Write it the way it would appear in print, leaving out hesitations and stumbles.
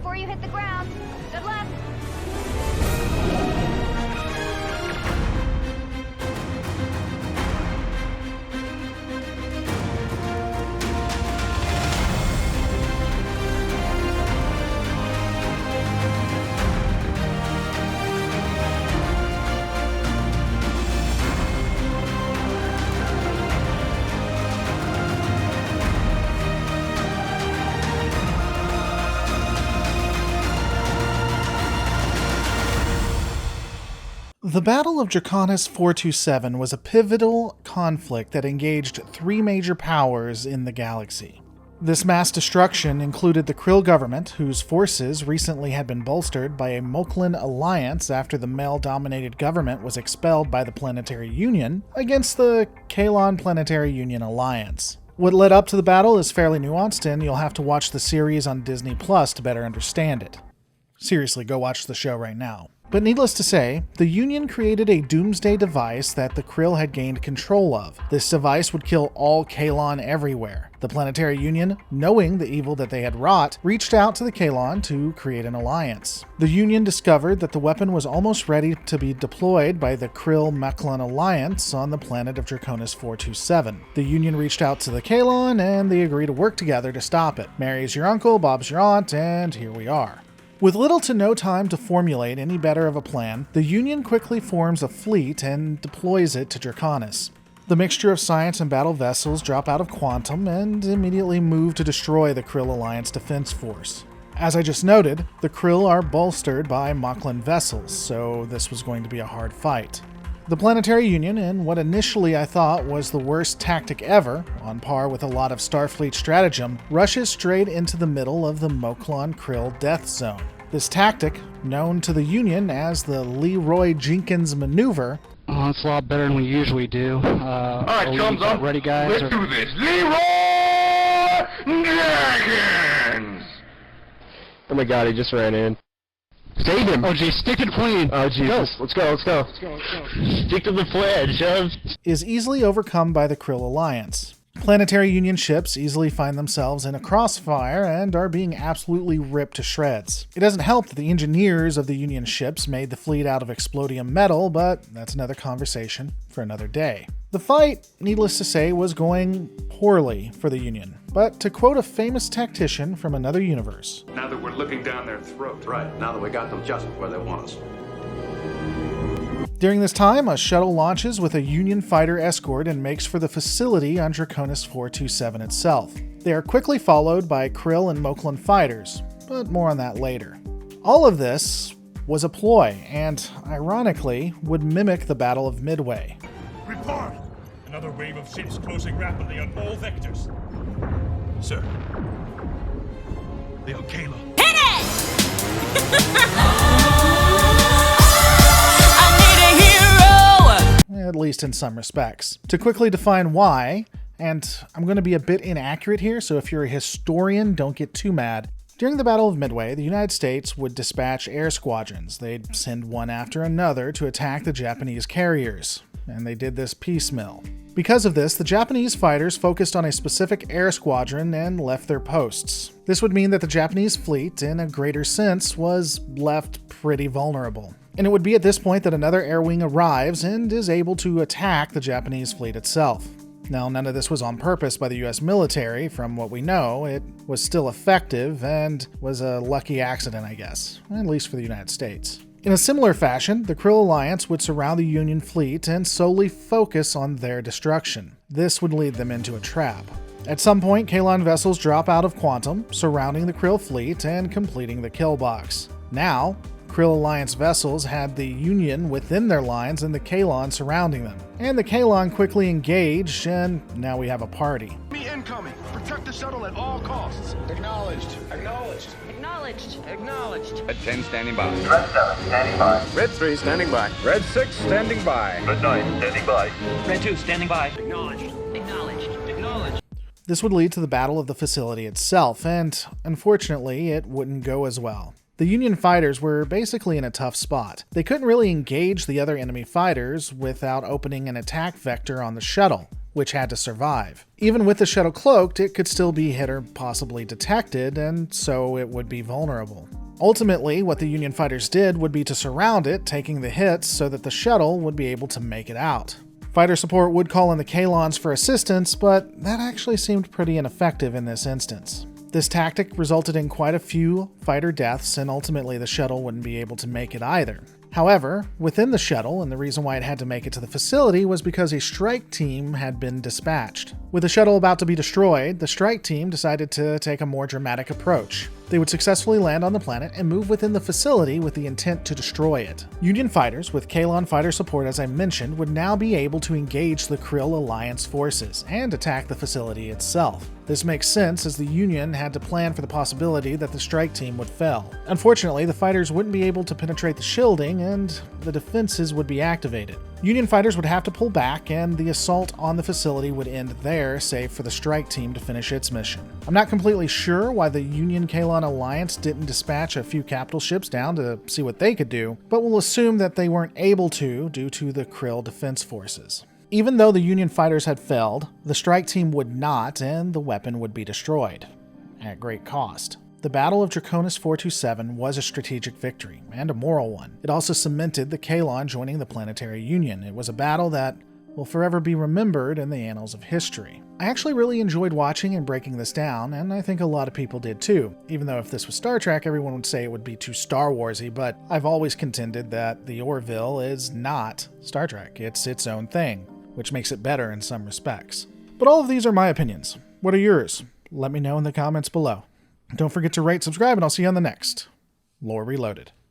before you hit the ground. Good luck. The Battle of Draconis 427 was a pivotal conflict that engaged three major powers in the galaxy. This mass destruction included the Krill government, whose forces recently had been bolstered by a Moklan alliance after the male-dominated government was expelled by the Planetary Union, against the Kaylon Planetary Union alliance. What led up to the battle is fairly nuanced, and you'll have to watch the series on Disney Plus to better understand it. Seriously, go watch the show right now. But needless to say, the Union created a doomsday device that the Krill had gained control of. This device would kill all Kaylon everywhere. The Planetary Union, knowing the evil that they had wrought, reached out to the Kaylon to create an alliance. The Union discovered that the weapon was almost ready to be deployed by the Krill-Moklan alliance on the planet of Draconis 427. The Union reached out to the Kaylon, and they agreed to work together to stop it. Mary's your uncle, Bob's your aunt, and here we are. With little to no time to formulate any better of a plan, the Union quickly forms a fleet and deploys it to Draconis. The mixture of science and battle vessels drop out of Quantum and immediately move to destroy the Krill Alliance Defense Force. As I just noted, the Krill are bolstered by Moklan vessels, so this was going to be a hard fight. The Planetary Union, in what initially I thought was the worst tactic ever, on par with a lot of Starfleet stratagem, rushes straight into the middle of the Moklan Krill death zone. This tactic, known to the Union as the Leroy Jenkins maneuver, it's a lot better than we usually do. Alright, chums up. Ready, guys? Let's do this. Leroy Jenkins! Oh my god, he just ran in. Save him! Oh geez, stick to the plane! Oh Jesus, let's go. Stick to the fledge, chums. is easily overcome by the Krill Alliance. Planetary Union ships easily find themselves in a crossfire and are being absolutely ripped to shreds. It doesn't help that the engineers of the Union ships made the fleet out of explodium metal, but that's another conversation for another day. The fight, needless to say, was going poorly for the Union. But to quote a famous tactician from another universe, now that we're looking down their throat. Right, now that we got them just where they want us. during this time, a shuttle launches with a Union fighter escort and makes for the facility on Draconis 427 itself. They are quickly followed by Krill and Moklan fighters, but more on that later. All of this was a ploy, and ironically, would mimic the Battle of Midway. Report! Another wave of ships closing rapidly on all vectors. Sir. They are Kayla. Hit it! I need a hero! At least in some respects. To quickly define why, and I'm going to be a bit inaccurate here, so if you're a historian, don't get too mad. During the Battle of Midway, the United States would dispatch air squadrons. They'd send one after another to attack the Japanese carriers, and they did this piecemeal. Because of this, the Japanese fighters focused on a specific air squadron and left their posts. This would mean that the Japanese fleet, in a greater sense, was left pretty vulnerable. And it would be at this point that another air wing arrives and is able to attack the Japanese fleet itself. Now, none of this was on purpose by the US military. From what we know, it was still effective and was a lucky accident, I guess, at least for the United States. In a similar fashion, the Krill Alliance would surround the Union fleet and solely focus on their destruction. This would lead them into a trap. At some point, Kaylon vessels drop out of Quantum, surrounding the Krill fleet and completing the kill box. Now, Krill Alliance vessels had the Union within their lines and the Kaylon surrounding them. And the Kaylon quickly engaged, and now we have a party. Me incoming. Protect the shuttle at all costs. Acknowledged. Acknowledged. Acknowledged. Acknowledged. Red 10 standing by. Red 7 standing by. Red 3 standing by. Red 6 standing by. Red 9 standing by. Red 2 standing by. Acknowledged. Acknowledged. Acknowledged. This would lead to the Battle of the facility itself, and unfortunately, it wouldn't go as well. The Union fighters were basically in a tough spot. They couldn't really engage the other enemy fighters without opening an attack vector on the shuttle. which had to survive. Even with the shuttle cloaked, it could still be hit or possibly detected, and so it would be vulnerable. Ultimately, what the Union fighters did would be to surround it, taking the hits so that the shuttle would be able to make it out. Fighter support would call in the Kalons for assistance, but that actually seemed pretty ineffective in this instance. This tactic resulted in quite a few fighter deaths, and ultimately the shuttle wouldn't be able to make it either. However, within the shuttle, and the reason why it had to make it to the facility was because a strike team had been dispatched. With the shuttle about to be destroyed, the strike team decided to take a more dramatic approach. They would successfully land on the planet and move within the facility with the intent to destroy it. Union fighters, with Kalon fighter support as I mentioned, would now be able to engage the Krill Alliance forces and attack the facility itself. This makes sense as the Union had to plan for the possibility that the strike team would fail. Unfortunately, the fighters wouldn't be able to penetrate the shielding and the defenses would be activated. Union fighters would have to pull back and the assault on the facility would end there, save for the strike team to finish its mission. I'm not completely sure why the Union Kalon Alliance didn't dispatch a few capital ships down to see what they could do, but we'll assume that they weren't able to due to the Krill defense forces. Even though the Union fighters had failed, the strike team would not, and the weapon would be destroyed, at great cost. The Battle of Draconis 427 was a strategic victory, and a moral one. It also cemented the Kalon joining the Planetary Union. It was a battle that will forever be remembered in the annals of history. I actually really enjoyed watching and breaking this down, and I think a lot of people did too. Even though if this was Star Trek, everyone would say it would be too Star Warsy, but I've always contended that the Orville is not Star Trek. It's its own thing, which makes it better in some respects. But all of these are my opinions. What are yours? Let me know in the comments below. Don't forget to rate, subscribe, and I'll see you on the next Lore Reloaded.